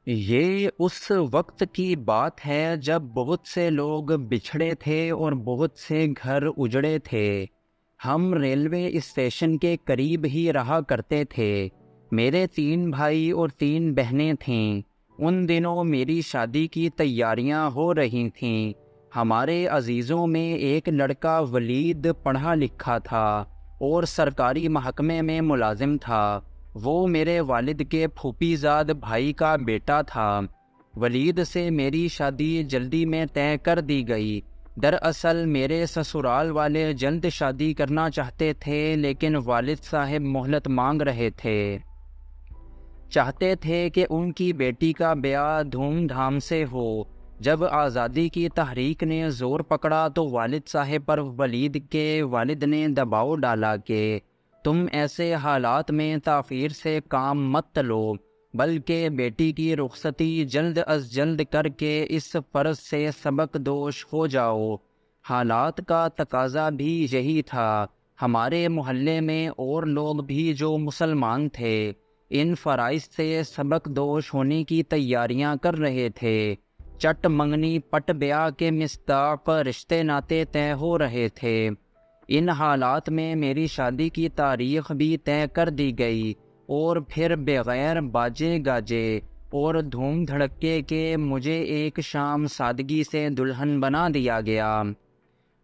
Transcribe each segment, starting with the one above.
یہ اس وقت کی بات ہے جب بہت سے لوگ بچھڑے تھے اور بہت سے گھر اجڑے تھے۔ ہم ریلوے اسٹیشن کے قریب ہی رہا کرتے تھے۔ میرے 3 بھائی اور 3 بہنیں تھیں۔ ان دنوں میری شادی کی تیاریاں ہو رہی تھیں۔ ہمارے عزیزوں میں ایک لڑکا ولید پڑھا لکھا تھا اور سرکاری محکمے میں ملازم تھا۔ وہ میرے والد کے پھوپھی زاد بھائی کا بیٹا تھا۔ ولید سے میری شادی جلدی میں طے کر دی گئی۔ دراصل میرے سسرال والے جلد شادی کرنا چاہتے تھے، لیکن والد صاحب مہلت مانگ رہے تھے۔ چاہتے تھے کہ ان کی بیٹی کا بیاہ دھوم دھام سے ہو۔ جب آزادی کی تحریک نے زور پکڑا تو والد صاحب پر ولید کے والد نے دباؤ ڈالا کہ تم ایسے حالات میں تاخیر سے کام مت لو، بلکہ بیٹی کی رخصتی جلد از جلد کر کے اس فرض سے سبق دوش ہو جاؤ۔ حالات کا تقاضا بھی یہی تھا۔ ہمارے محلے میں اور لوگ بھی جو مسلمان تھے ان فرائض سے سبق دوش ہونے کی تیاریاں کر رہے تھے۔ چٹ منگنی پٹ بیاہ کے مصداق رشتے ناطے طے ہو رہے تھے۔ ان حالات میں میری شادی کی تاریخ بھی طے کر دی گئی اور پھر بغیر باجے گاجے اور دھوم دھڑکے کے مجھے ایک شام سادگی سے دلہن بنا دیا گیا۔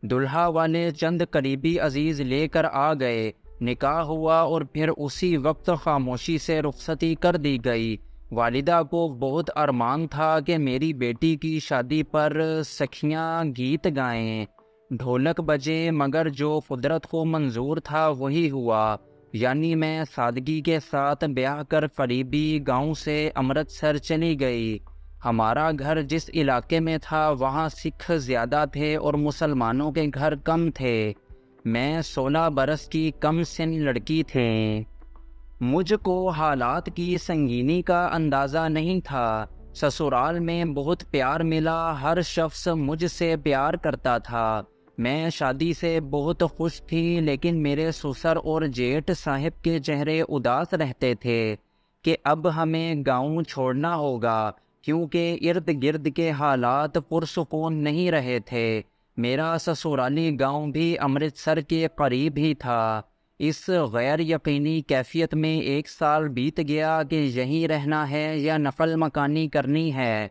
دلہا والے چند قریبی عزیز لے کر آ گئے، نکاح ہوا اور پھر اسی وقت خاموشی سے رخصتی کر دی گئی۔ والدہ کو بہت ارمان تھا کہ میری بیٹی کی شادی پر سکھیاں گیت گائیں، ڈھولک بجے، مگر جو قدرت کو منظور تھا وہی ہوا، یعنی میں سادگی کے ساتھ بیاہ کر قریبی گاؤں سے امرتسر چلی گئی۔ ہمارا گھر جس علاقے میں تھا وہاں سکھ زیادہ تھے اور مسلمانوں کے گھر کم تھے۔ میں 16 برس کی کم سن لڑکی تھی۔ مجھ کو حالات کی سنگینی کا اندازہ نہیں تھا۔ سسرال میں بہت پیار ملا، ہر شخص مجھ سے پیار کرتا تھا۔ میں شادی سے بہت خوش تھی، لیکن میرے سسر اور جیٹھ صاحب کے چہرے اداس رہتے تھے کہ اب ہمیں گاؤں چھوڑنا ہوگا، کیونکہ ارد گرد کے حالات پرسکون نہیں رہے تھے۔ میرا سسرالی گاؤں بھی امرتسر کے قریب ہی تھا۔ اس غیر یقینی کیفیت میں 1 سال بیت گیا کہ یہیں رہنا ہے یا نقل مکانی کرنی ہے۔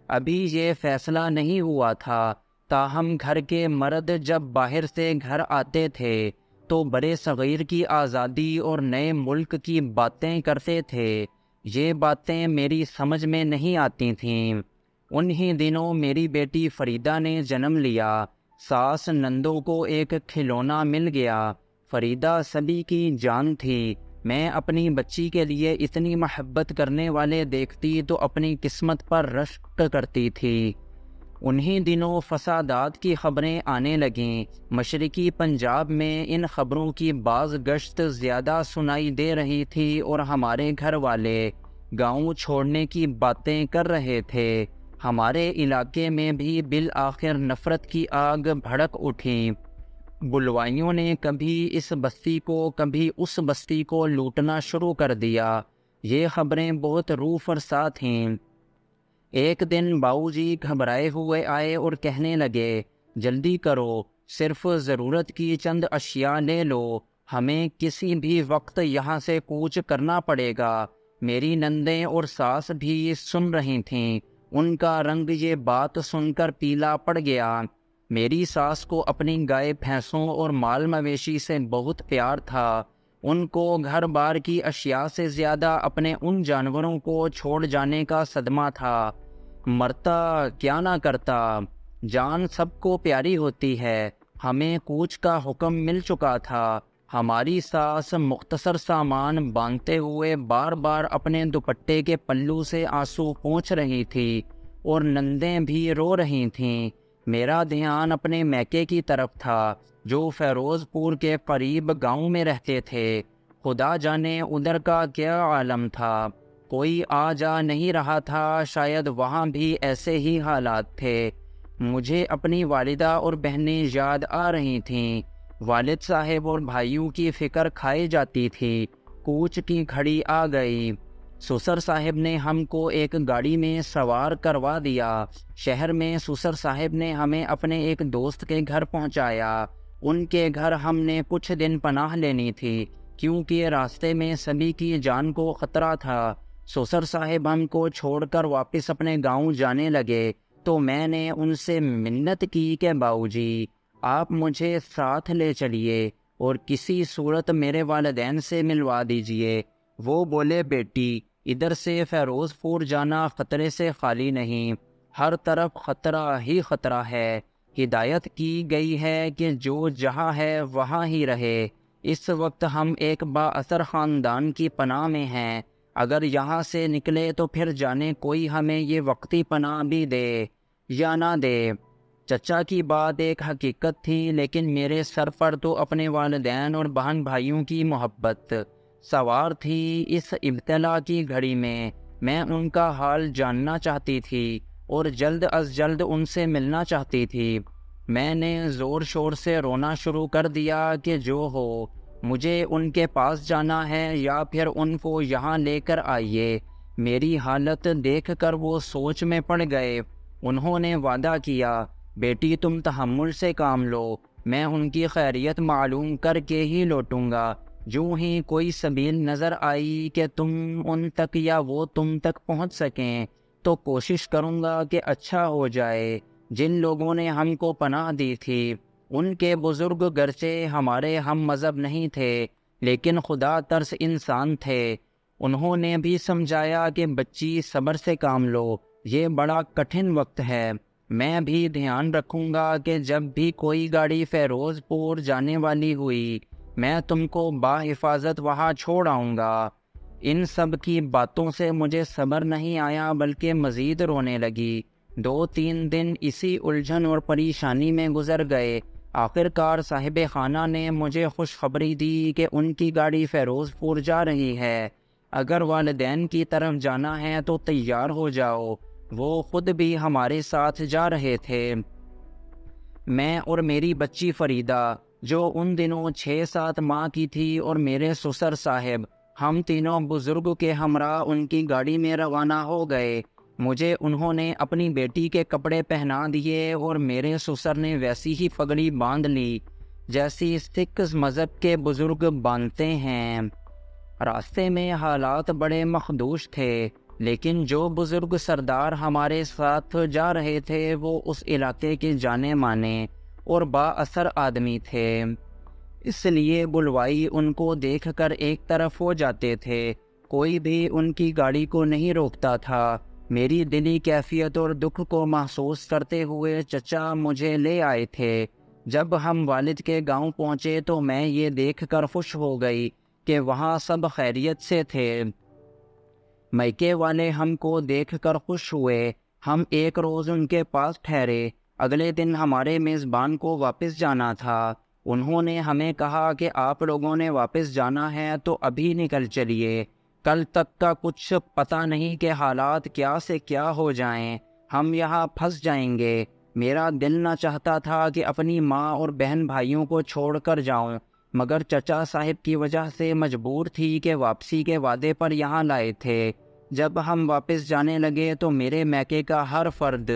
ابھی یہ فیصلہ نہیں ہوا تھا، تاہم گھر کے مرد جب باہر سے گھر آتے تھے تو برے صغیر کی آزادی اور نئے ملک کی باتیں کرتے تھے۔ یہ باتیں میری سمجھ میں نہیں آتی تھیں۔ انہی دنوں میری بیٹی فریدہ نے جنم لیا۔ ساس نندوں کو ایک کھلونا مل گیا۔ فریدہ سبھی کی جان تھی۔ میں اپنی بچی کے لیے اتنی محبت کرنے والے دیکھتی تو اپنی قسمت پر رشک کرتی تھی۔ انہی دنوں فسادات کی خبریں آنے لگیں۔ مشرقی پنجاب میں ان خبروں کی باز گشت زیادہ سنائی دے رہی تھی اور ہمارے گھر والے گاؤں چھوڑنے کی باتیں کر رہے تھے۔ ہمارے علاقے میں بھی بالآخر نفرت کی آگ بھڑک اٹھی۔ بلوائیوں نے کبھی اس بستی کو کبھی اس بستی کو لوٹنا شروع کر دیا۔ یہ خبریں بہت روح فرسا تھیں۔ ایک دن باؤ جی گھبرائے ہوئے آئے اور کہنے لگے، جلدی کرو، صرف ضرورت کی چند اشیاء لے لو، ہمیں کسی بھی وقت یہاں سے کوچ کرنا پڑے گا۔ میری نندیں اور ساس بھی سن رہی تھیں۔ ان کا رنگ یہ بات سن کر پیلا پڑ گیا۔ میری ساس کو اپنی گائے بھینسوں اور مال مویشی سے بہت پیار تھا۔ ان کو گھر بار کی اشیاء سے زیادہ اپنے ان جانوروں کو چھوڑ جانے کا صدمہ تھا۔ مرتا کیا نہ کرتا، جان سب کو پیاری ہوتی ہے۔ ہمیں کوچ کا حکم مل چکا تھا۔ ہماری ساس مختصر سامان باندھتے ہوئے بار بار اپنے دوپٹے کے پلو سے آنسو پونچھ رہی تھی اور نندیں بھی رو رہی تھیں۔ میرا دھیان اپنے میکے کی طرف تھا، جو فیروز پور کے قریب گاؤں میں رہتے تھے۔ خدا جانے ادھر کا کیا عالم تھا، کوئی آ جا نہیں رہا تھا، شاید وہاں بھی ایسے ہی حالات تھے۔ مجھے اپنی والدہ اور بہنیں یاد آ رہی تھیں۔ والد صاحب اور بھائیوں کی فکر کھائی جاتی تھی۔ کوچ کی گھڑی آ گئی۔ سسر صاحب نے ہم کو ایک گاڑی میں سوار کروا دیا۔ شہر میں سسر صاحب نے ہمیں اپنے ایک دوست کے گھر پہنچایا۔ ان کے گھر ہم نے کچھ دن پناہ لینی تھی کیونکہ راستے میں سبھی کی جان کو خطرہ تھا۔ سسر صاحب ہم کو چھوڑ کر واپس اپنے گاؤں جانے لگے تو میں نے ان سے منت کی کہ باؤجی آپ مجھے ساتھ لے چلیے اور کسی صورت میرے والدین سے ملوا دیجیے۔ وہ بولے بیٹی ادھر سے فیروز پور جانا خطرے سے خالی نہیں، ہر طرف خطرہ ہی خطرہ ہے۔ ہدایت کی گئی ہے کہ جو جہاں ہے وہاں ہی رہے۔ اس وقت ہم ایک با اثر خاندان کی پناہ میں ہیں، اگر یہاں سے نکلے تو پھر جانے کوئی ہمیں یہ وقتی پناہ بھی دے یا نہ دے۔ چچا کی بات ایک حقیقت تھی، لیکن میرے سر پر تو اپنے والدین اور بہن بھائیوں کی محبت سوار تھی۔ اس ابتلا کی گھڑی میں ان کا حال جاننا چاہتی تھی اور جلد از جلد ان سے ملنا چاہتی تھی۔ میں نے زور شور سے رونا شروع کر دیا کہ جو ہو مجھے ان کے پاس جانا ہے یا پھر ان کو یہاں لے کر آئیے۔ میری حالت دیکھ کر وہ سوچ میں پڑ گئے۔ انہوں نے وعدہ کیا بیٹی تم تحمل سے کام لو، میں ان کی خیریت معلوم کر کے ہی لوٹوں گا۔ جو ہی کوئی سبیل نظر آئی کہ تم ان تک یا وہ تم تک پہنچ سکیں تو کوشش کروں گا کہ اچھا ہو جائے۔ جن لوگوں نے ہم کو پناہ دی تھی ان کے بزرگ گرچہ ہمارے ہم مذہب نہیں تھے لیکن خدا ترس انسان تھے۔ انہوں نے بھی سمجھایا کہ بچی صبر سے کام لو، یہ بڑا کٹھن وقت ہے۔ میں بھی دھیان رکھوں گا کہ جب بھی کوئی گاڑی فیروز پور جانے والی ہوئی میں تم کو باحفاظت وہاں چھوڑ آؤں گا۔ ان سب کی باتوں سے مجھے صبر نہیں آیا بلکہ مزید رونے لگی۔ 2-3 دن اسی الجھن اور پریشانی میں گزر گئے۔ آخر کار صاحب خانہ نے مجھے خوشخبری دی کہ ان کی گاڑی فیروز پور جا رہی ہے، اگر والدین کی طرف جانا ہے تو تیار ہو جاؤ۔ وہ خود بھی ہمارے ساتھ جا رہے تھے۔ میں اور میری بچی فریدہ جو ان دنوں 6-7 ماہ کی تھی اور میرے سسر صاحب، ہم تینوں بزرگ کے ہمراہ ان کی گاڑی میں روانہ ہو گئے۔ مجھے انہوں نے اپنی بیٹی کے کپڑے پہنا دیے اور میرے سسر نے ویسی ہی پگڑی باندھ لی جیسی سکھ مذہب کے بزرگ باندھتے ہیں۔ راستے میں حالات بڑے مخدوش تھے، لیکن جو بزرگ سردار ہمارے ساتھ جا رہے تھے وہ اس علاقے کے جانے مانے اور با اثر آدمی تھے، اس لیے بلوائی ان کو دیکھ کر ایک طرف ہو جاتے تھے، کوئی بھی ان کی گاڑی کو نہیں روکتا تھا۔ میری دلی کیفیت اور دکھ کو محسوس کرتے ہوئے چچا مجھے لے آئے تھے۔ جب ہم والد کے گاؤں پہنچے تو میں یہ دیکھ کر خوش ہو گئی کہ وہاں سب خیریت سے تھے۔ میکے والے ہم کو دیکھ کر خوش ہوئے۔ ہم ایک روز ان کے پاس ٹھہرے۔ اگلے دن ہمارے میزبان کو واپس جانا تھا۔ انہوں نے ہمیں کہا کہ آپ لوگوں نے واپس جانا ہے تو ابھی نکل چلیے، کل تک کا کچھ پتہ نہیں کہ حالات کیا سے کیا ہو جائیں، ہم یہاں پھنس جائیں گے۔ میرا دل نہ چاہتا تھا کہ اپنی ماں اور بہن بھائیوں کو چھوڑ کر جاؤں، مگر چچا صاحب کی وجہ سے مجبور تھی کہ واپسی کے وعدے پر یہاں لائے تھے۔ جب ہم واپس جانے لگے تو میرے میکے کا ہر فرد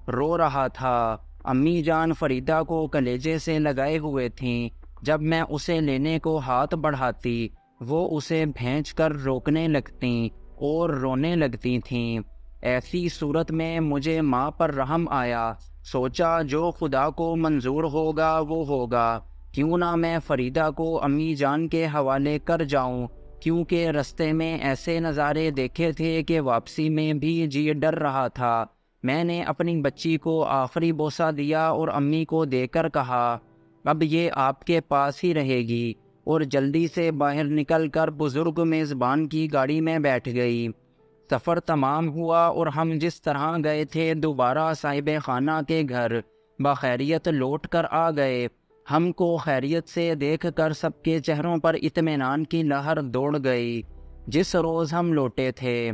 رو رہا تھا۔ امی جان فریدہ کو کلیجے سے لگائے ہوئے تھیں۔ جب میں اسے لینے کو ہاتھ بڑھاتی وہ اسے بھینچ کر روکنے لگتیں اور رونے لگتی تھیں۔ ایسی صورت میں مجھے ماں پر رحم آیا۔ سوچا جو خدا کو منظور ہوگا وہ ہوگا، کیوں نہ میں فریدہ کو امی جان کے حوالے کر جاؤں، کیونکہ رستے میں ایسے نظارے دیکھے تھے کہ واپسی میں بھی جی ڈر رہا تھا۔ میں نے اپنی بچی کو آخری بوسہ دیا اور امی کو دے کر کہا اب یہ آپ کے پاس ہی رہے گی، اور جلدی سے باہر نکل کر بزرگ میزبان کی گاڑی میں بیٹھ گئی۔ سفر تمام ہوا اور ہم جس طرح گئے تھے دوبارہ صاحب خانہ کے گھر بخیریت لوٹ کر آ گئے۔ ہم کو خیریت سے دیکھ کر سب کے چہروں پر اطمینان کی لہر دوڑ گئی۔ جس روز ہم لوٹے تھے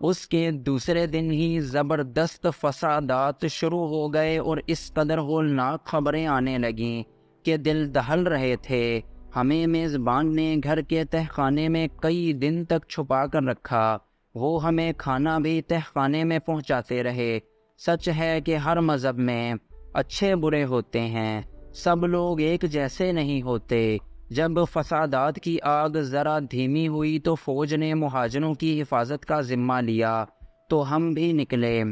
اس کے دوسرے دن ہی زبردست فسادات شروع ہو گئے اور اس قدر ہولناک خبریں آنے لگیں کہ دل دہل رہے تھے۔ ہمیں میزبان نے گھر کے تہخانے میں کئی دن تک چھپا کر رکھا۔ وہ ہمیں کھانا بھی تہخانے میں پہنچاتے رہے۔ سچ ہے کہ ہر مذہب میں اچھے برے ہوتے ہیں، سب لوگ ایک جیسے نہیں ہوتے۔ جب فسادات کی آگ ذرا دھیمی ہوئی تو فوج نے مہاجروں کی حفاظت کا ذمہ لیا تو ہم بھی نکلے۔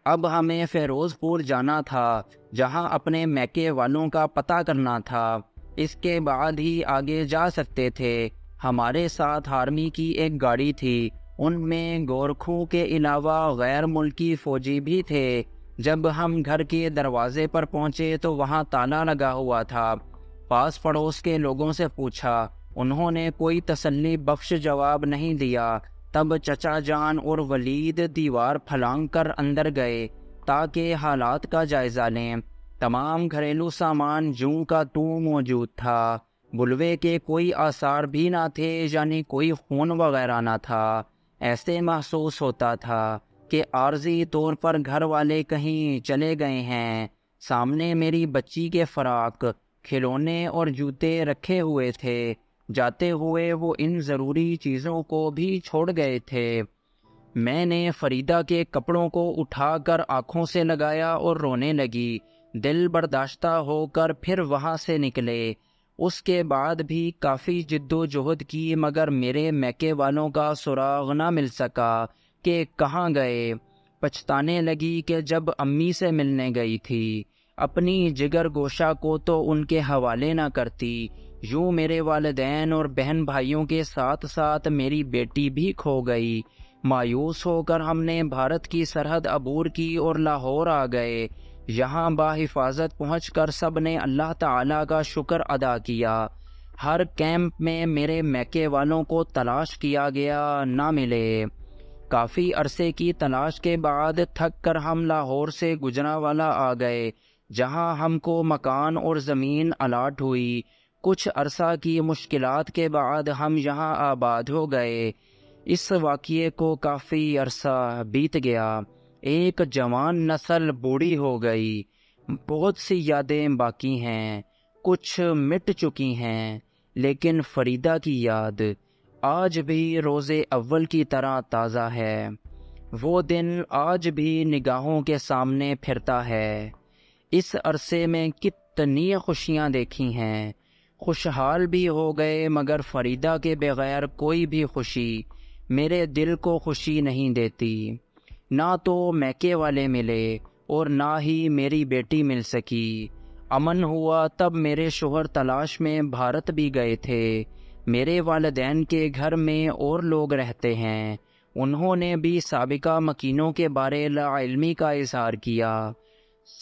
اب ہمیں فیروز پور جانا تھا، جہاں اپنے میکے والوں کا پتہ کرنا تھا، اس کے بعد ہی آگے جا سکتے تھے۔ ہمارے ساتھ آرمی کی ایک گاڑی تھی، ان میں گورکھوں کے علاوہ غیر ملکی فوجی بھی تھے۔ جب ہم گھر کے دروازے پر پہنچے تو وہاں تالا لگا ہوا تھا۔ پاس پڑوس کے لوگوں سے پوچھا، انہوں نے کوئی تسلی بخش جواب نہیں دیا۔ تب چچا جان اور ولید دیوار پھلانگ کر اندر گئے تاکہ حالات کا جائزہ لیں۔ تمام گھریلو سامان جوں کا توں موجود تھا، بلوے کے کوئی آثار بھی نہ تھے، یعنی کوئی خون وغیرہ نہ تھا۔ ایسے محسوس ہوتا تھا کہ عارضی طور پر گھر والے کہیں چلے گئے ہیں۔ سامنے میری بچی کے فراق، کھلونے اور جوتے رکھے ہوئے تھے، جاتے ہوئے وہ ان ضروری چیزوں کو بھی چھوڑ گئے تھے۔ میں نے فریدہ کے کپڑوں کو اٹھا کر آنکھوں سے لگایا اور رونے لگی۔ دل برداشتہ ہو کر پھر وہاں سے نکلے۔ اس کے بعد بھی کافی جد و جہد کی، مگر میرے میکے والوں کا سراغ نہ مل سکا کہ کہاں گئے۔ پچھتانے لگی کہ جب امی سے ملنے گئی تھی، اپنی جگر گوشہ کو تو ان کے حوالے نہ کرتی۔ یوں میرے والدین اور بہن بھائیوں کے ساتھ ساتھ میری بیٹی بھی کھو گئی۔ مایوس ہو کر ہم نے بھارت کی سرحد عبور کی اور لاہور آ گئے۔ یہاں بحفاظت پہنچ کر سب نے اللہ تعالیٰ کا شکر ادا کیا۔ ہر کیمپ میں میرے میکے والوں کو تلاش کیا گیا، نہ ملے۔ کافی عرصے کی تلاش کے بعد تھک کر ہم لاہور سے گجرانوالہ آ گئے، جہاں ہم کو مکان اور زمین الاٹ ہوئی۔ کچھ عرصہ کی مشکلات کے بعد ہم یہاں آباد ہو گئے۔ اس واقعے کو کافی عرصہ بیت گیا۔ ایک جوان نسل بوڑھی ہو گئی، بہت سی یادیں باقی ہیں، کچھ مٹ چکی ہیں، لیکن فریدہ کی یاد آج بھی روز اول کی طرح تازہ ہے۔ وہ دن آج بھی نگاہوں کے سامنے پھرتا ہے۔ اس عرصے میں کتنی خوشیاں دیکھی ہیں، خوشحال بھی ہو گئے، مگر فریدہ کے بغیر کوئی بھی خوشی میرے دل کو خوشی نہیں دیتی۔ نہ تو میکے والے ملے اور نہ ہی میری بیٹی مل سکی۔ امن ہوا تب میرے شوہر تلاش میں بھارت بھی گئے تھے۔ میرے والدین کے گھر میں اور لوگ رہتے ہیں، انہوں نے بھی سابقہ مکینوں کے بارے لا علمی کا اظہار کیا۔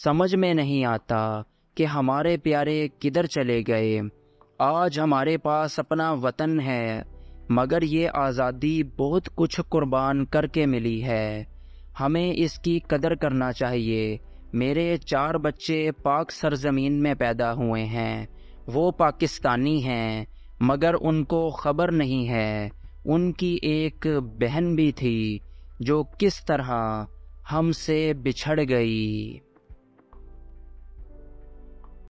سمجھ میں نہیں آتا کہ ہمارے پیارے کدھر چلے گئے۔ آج ہمارے پاس اپنا وطن ہے، مگر یہ آزادی بہت کچھ قربان کر کے ملی ہے۔ ہمیں اس کی قدر کرنا چاہیے۔ میرے 4 بچے پاک سرزمین میں پیدا ہوئے ہیں، وہ پاکستانی ہیں، مگر ان کو خبر نہیں ہے ان کی ایک بہن بھی تھی جو کس طرح ہم سے بچھڑ گئی۔